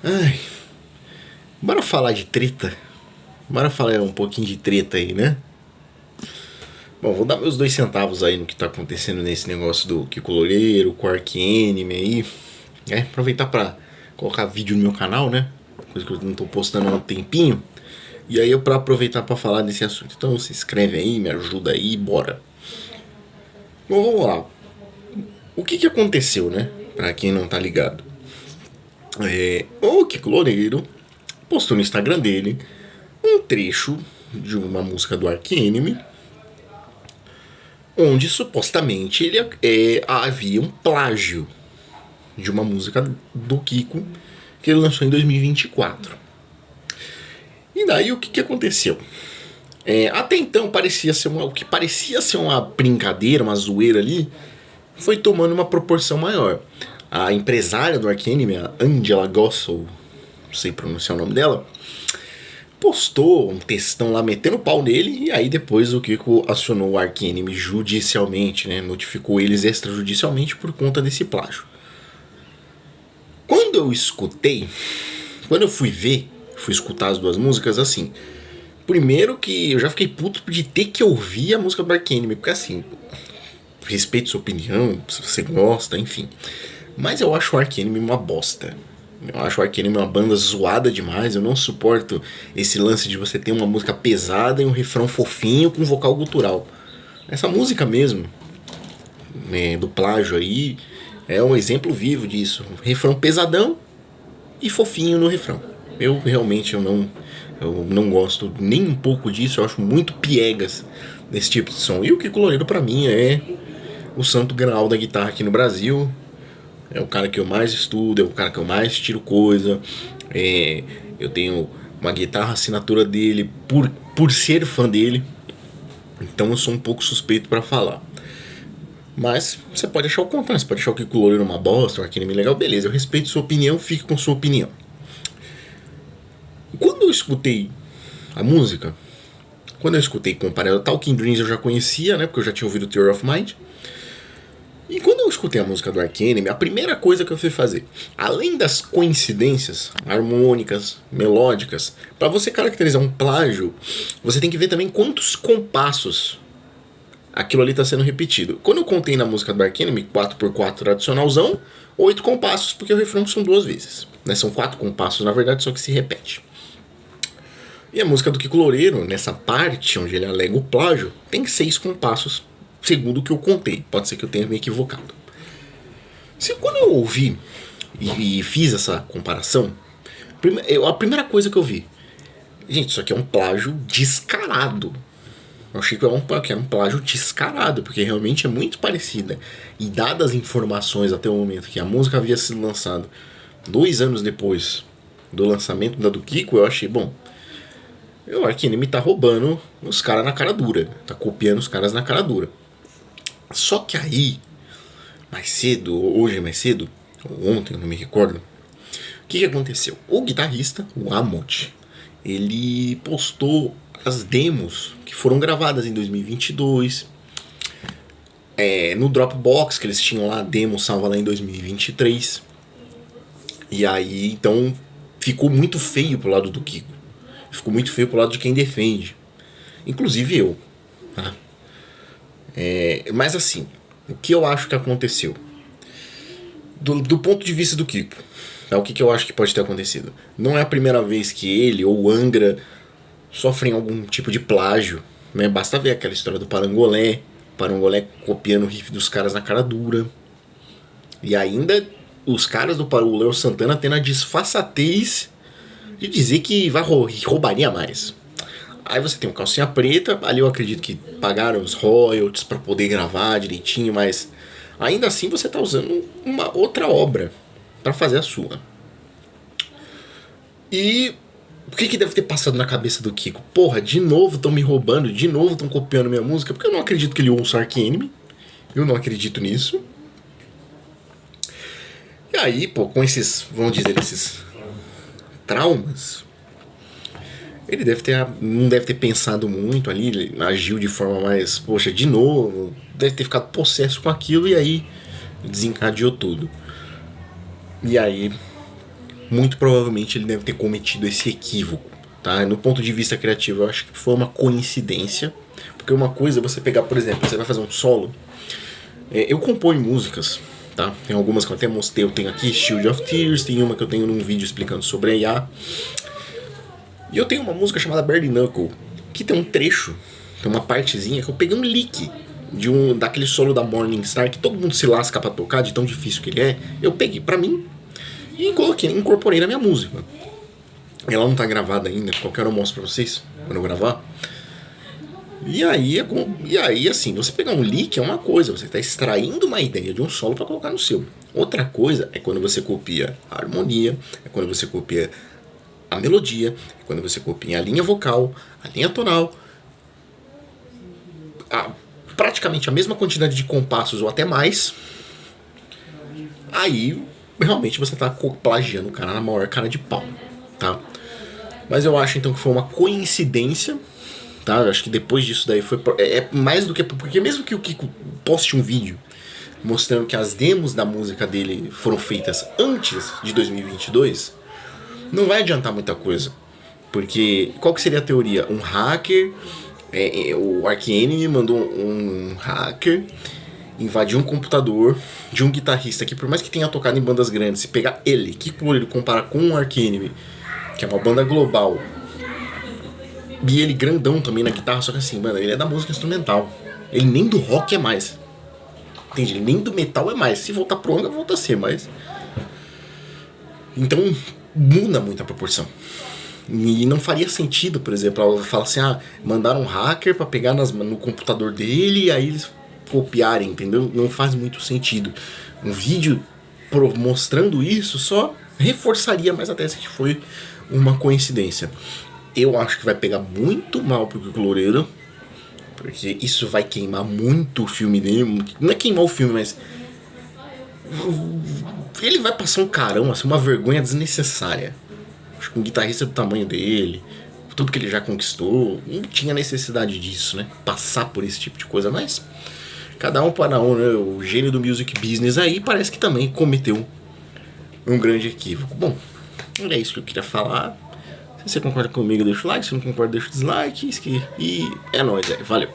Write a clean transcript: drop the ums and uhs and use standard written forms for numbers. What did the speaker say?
Ai, bora falar de treta? Bora falar um pouquinho de treta aí, né? Bom, vou dar meus 2 centavos aí no que tá acontecendo nesse negócio do Kiko Loureiro, com o Ark Anime aí. Aproveitar pra colocar vídeo no meu canal, né? Coisa que eu não tô postando há um tempinho. E aí eu pra aproveitar pra falar desse assunto. Então se inscreve aí, me ajuda aí, bora. Bom, vamos lá. O que aconteceu, né? Pra quem não tá ligado. O Kiko Loureiro postou no Instagram dele um trecho de uma música do Ark Enemy, onde supostamente havia um plágio de uma música do Kiko que ele lançou em 2024. E daí o que aconteceu? Até então o que parecia ser uma brincadeira, uma zoeira ali, foi tomando uma proporção maior. A empresária do Ark Enemy, a Angela Gossel, não sei pronunciar o nome dela, postou um textão lá metendo pau nele, e aí depois o Kiko acionou o Ark Enemy judicialmente, né? Notificou eles extrajudicialmente por conta desse plágio. Quando eu fui escutar as duas músicas, assim, primeiro que eu já fiquei puto de ter que ouvir a música do Ark Enemy, porque assim, respeito sua opinião, se você gosta, enfim, mas eu acho o Ark Enemy uma bosta. Eu acho o Ark Enemy uma banda zoada demais. Eu não suporto esse lance de você ter uma música pesada e um refrão fofinho com vocal gutural. Essa música mesmo, né, do plágio aí, é um exemplo vivo disso. Um refrão pesadão e fofinho no refrão. Eu realmente eu não gosto nem um pouco disso. Eu acho muito piegas desse tipo de som. E o Kiko Loureiro pra mim é o santo graal da guitarra aqui no Brasil. É o cara que eu mais estudo, é o cara que eu mais tiro coisa. Eu tenho uma guitarra assinatura dele por ser fã dele. Então eu sou um pouco suspeito pra falar. Mas você pode achar o contrário, você pode achar o Kiko Loureiro uma bosta, um Ark Enemy legal, beleza. Eu respeito sua opinião, fique com sua opinião. Quando eu escutei a música, quando eu escutei comparado Talking Dreams eu já conhecia, né? Porque eu já tinha ouvido Theory of Mind. E quando eu escutei a música do Ark Enemy, a primeira coisa que eu fui fazer, além das coincidências harmônicas, melódicas, para você caracterizar um plágio, você tem que ver também quantos compassos aquilo ali está sendo repetido. Quando eu contei na música do Ark Enemy, 4x4 tradicionalzão, 8 compassos, porque o refrão são 2 vezes. Né? São 4 compassos, na verdade, só que se repete. E a música do Kiko Loureiro, nessa parte onde ele alega o plágio, tem 6 compassos, segundo o que eu contei. Pode ser que eu tenha me equivocado. Quando eu ouvi e fiz essa comparação, a primeira coisa que eu vi, gente, isso aqui é um plágio descarado. Eu achei que era um plágio descarado, porque realmente é muito parecida. E dadas as informações até o momento que a música havia sido lançada 2 anos depois do lançamento da do Kiko, eu achei, bom, o Ark Enemy tá roubando os caras na cara dura, tá copiando os caras na cara dura. Só que aí, hoje mais cedo, ou ontem, eu não me recordo, o que aconteceu? O guitarrista, o Amont, ele postou as demos que foram gravadas em 2022, no Dropbox, que eles tinham lá, a demo salva lá em 2023. E aí, então, ficou muito feio pro lado do Kiko. Ficou muito feio pro lado de quem defende. Inclusive eu. Tá? Mas assim, o que eu acho que aconteceu? Do ponto de vista do Kiko, tá? O que eu acho que pode ter acontecido? Não é a primeira vez que ele ou o Angra sofrem algum tipo de plágio. Né? Basta ver aquela história do Parangolé. Parangolé copiando o riff dos caras na cara dura. E ainda os caras do Léo Santana tendo a disfarçatez de dizer que roubaria mais. Aí você tem o Calcinha Preta, ali eu acredito que pagaram os royalties para poder gravar direitinho, mas ainda assim você tá usando uma outra obra para fazer a sua. E o que deve ter passado na cabeça do Kiko? Porra, de novo estão me roubando, de novo estão copiando minha música, porque eu não acredito que ele ouça Ark Enemy. Eu não acredito nisso. E aí, pô, com esses, vamos dizer, esses traumas, ele não deve ter pensado muito ali, ele agiu de forma mais, poxa, de novo, deve ter ficado possesso com aquilo e aí desencadeou tudo. E aí muito provavelmente ele deve ter cometido esse equívoco, tá? No ponto de vista criativo, eu acho que foi uma coincidência, porque uma coisa é você pegar, por exemplo, você vai fazer um solo. Eu componho músicas, tá? Tem algumas que eu até mostrei, eu tenho aqui, Shield of Tears, tem uma que eu tenho num vídeo explicando sobre a IA. E eu tenho uma música chamada Bare Knuckle, que tem um trecho, tem uma partezinha que eu peguei um leak daquele solo da Morning Star que todo mundo se lasca pra tocar, de tão difícil que ele é. Eu peguei pra mim e incorporei na minha música. Ela não tá gravada ainda, qualquer hora eu mostro pra vocês quando eu gravar. E aí, assim, você pegar um leak é uma coisa, você tá extraindo uma ideia de um solo pra colocar no seu. Outra coisa é quando você copia a harmonia, é quando você copia a melodia, é quando você copia a linha vocal, a linha tonal, praticamente a mesma quantidade de compassos ou até mais. Aí realmente você tá plagiando o cara na maior cara de pau, tá? Mas eu acho então que foi uma coincidência, tá? Eu acho que depois disso daí foi mais do que, porque mesmo que o Kiko poste um vídeo mostrando que as demos da música dele foram feitas antes de 2022, não vai adiantar muita coisa, porque qual que seria a teoria? Um hacker, o Arch Enemy mandou um hacker invadir um computador de um guitarrista que, por mais que tenha tocado em bandas grandes, se pegar ele, que por ele comparar com o Arch Enemy, que é uma banda global, e ele grandão também na guitarra, só que assim, mano, ele é da música instrumental, ele nem do rock é mais, entende? Ele nem do metal é mais. Se voltar pro anga, volta a ser, mas então muda muito a proporção. E não faria sentido, por exemplo, ela falar assim, mandaram um hacker pra pegar no computador dele e aí eles copiarem, entendeu? Não faz muito sentido. Um vídeo mostrando isso só reforçaria mais a tese que foi uma coincidência. Eu acho que vai pegar muito mal pro Kiko Loureiro, porque isso vai queimar muito o filme dele. Não é queimar o filme, mas ele vai passar um carão, assim, uma vergonha desnecessária. Acho que um guitarrista do tamanho dele, tudo que ele já conquistou, não tinha necessidade disso, né? Passar por esse tipo de coisa, mas cada um para um, né? O gênio do music business aí parece que também cometeu um grande equívoco. Bom, é isso que eu queria falar. Se você concorda comigo, deixa o like. Se não concorda, deixa o dislike. E é nóis, valeu.